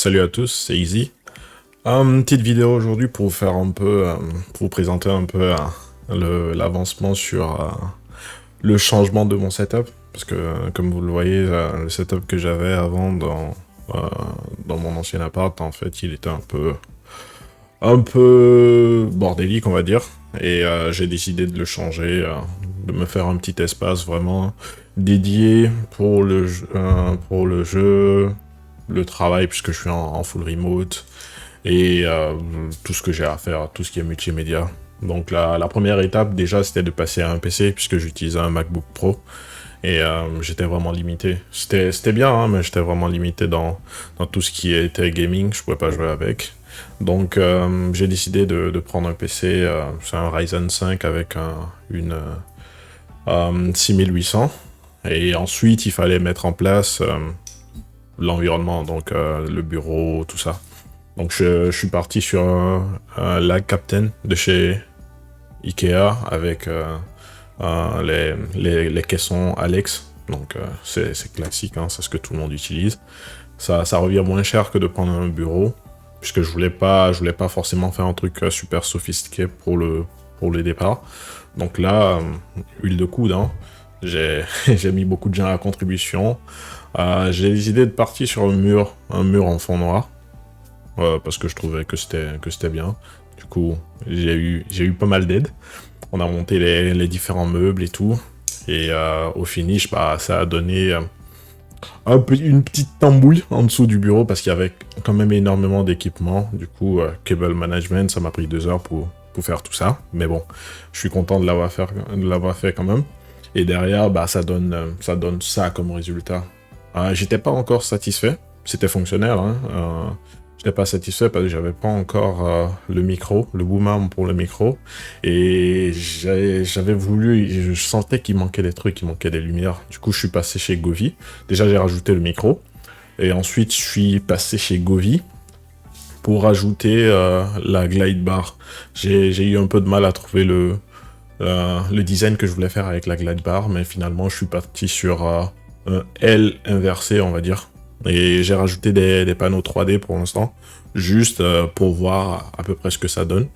Salut à tous, c'est Easy. Une petite vidéo aujourd'hui pour vous faire un peu, pour vous présenter un peu l'avancement sur le changement de mon setup. Parce que, comme vous le voyez, le setup que j'avais avant dans mon ancien appart, en fait, il était un peu bordélique, on va dire. Et j'ai décidé de le changer, de me faire un petit espace vraiment dédié pour le jeu, le travail, puisque je suis en full remote, et tout ce que j'ai à faire, tout ce qui est multimédia. Donc la première étape, déjà, c'était de passer à un PC, puisque j'utilisais un MacBook Pro, et j'étais vraiment limité. C'était bien, hein, mais j'étais vraiment limité dans tout ce qui était gaming, je pouvais pas jouer avec. Donc j'ai décidé de prendre un PC, c'est un Ryzen 5 avec une 6800, et ensuite il fallait mettre en place l'environnement, donc le bureau, tout ça. Donc je suis parti sur un Lag Captain de chez Ikea avec les caissons Alex. Donc c'est classique, hein, c'est ce que tout le monde utilise. Ça revient moins cher que de prendre un bureau, puisque je voulais pas forcément faire un truc super sophistiqué pour le départ. Donc là, huile de coude, hein. J'ai mis beaucoup de gens à la contribution. J'ai décidé de partir sur un mur en fond noir, parce que je trouvais que c'était bien. Du coup, j'ai eu pas mal d'aide. On a monté les différents meubles et tout. Et au finish, bah, ça a donné une petite tambouille en dessous du bureau, parce qu'il y avait quand même énormément d'équipements. Du coup, cable management, ça m'a pris 2 heures pour faire tout ça. Mais bon, je suis content de l'avoir fait quand même. Et derrière, bah, ça donne ça comme résultat. J'étais pas encore satisfait, c'était fonctionnel, hein. J'étais pas satisfait parce que j'avais pas encore le micro, le boom arm pour le micro, et j'avais voulu, je sentais qu'il manquait des trucs, il manquait des lumières. Du coup, je suis passé chez Govee. Déjà, j'ai rajouté le micro, et ensuite, je suis passé chez Govee pour rajouter la glide bar. J'ai eu un peu de mal à trouver le design que je voulais faire avec la glide bar, mais finalement, je suis parti sur un L inversé, on va dire. Et j'ai rajouté des panneaux 3D pour l'instant, juste pour voir à peu près ce que ça donne.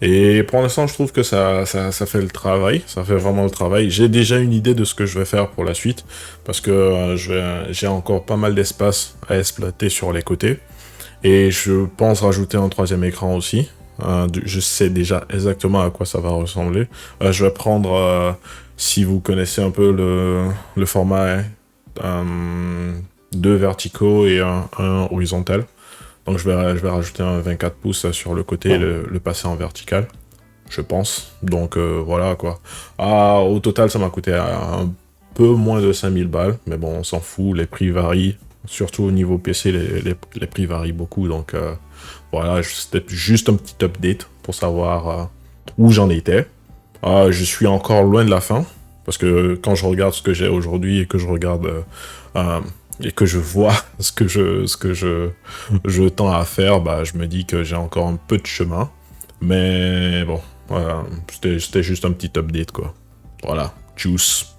Et pour l'instant, je trouve que ça fait le travail, ça fait vraiment le travail. J'ai déjà une idée de ce que je vais faire pour la suite, parce que j'ai encore pas mal d'espace à exploiter sur les côtés. Et je pense rajouter un 3e écran aussi. Je sais déjà exactement à quoi ça va ressembler. Je vais prendre, si vous connaissez un peu le format, 2 verticaux et un horizontal. Donc je vais rajouter un 24 pouces sur le côté et le passer en vertical, je pense. Donc voilà quoi. Au total, ça m'a coûté un peu moins de 5000 balles, mais bon, on s'en fout, les prix varient. Surtout au niveau PC, les prix varient beaucoup, donc voilà, c'était juste un petit update pour savoir où j'en étais. Je suis encore loin de la fin, parce que quand je regarde ce que j'ai aujourd'hui et que je regarde et que je vois ce que je tends à faire, bah je me dis que j'ai encore un peu de chemin. Mais bon, voilà, c'était juste un petit update quoi. Voilà, tchuss.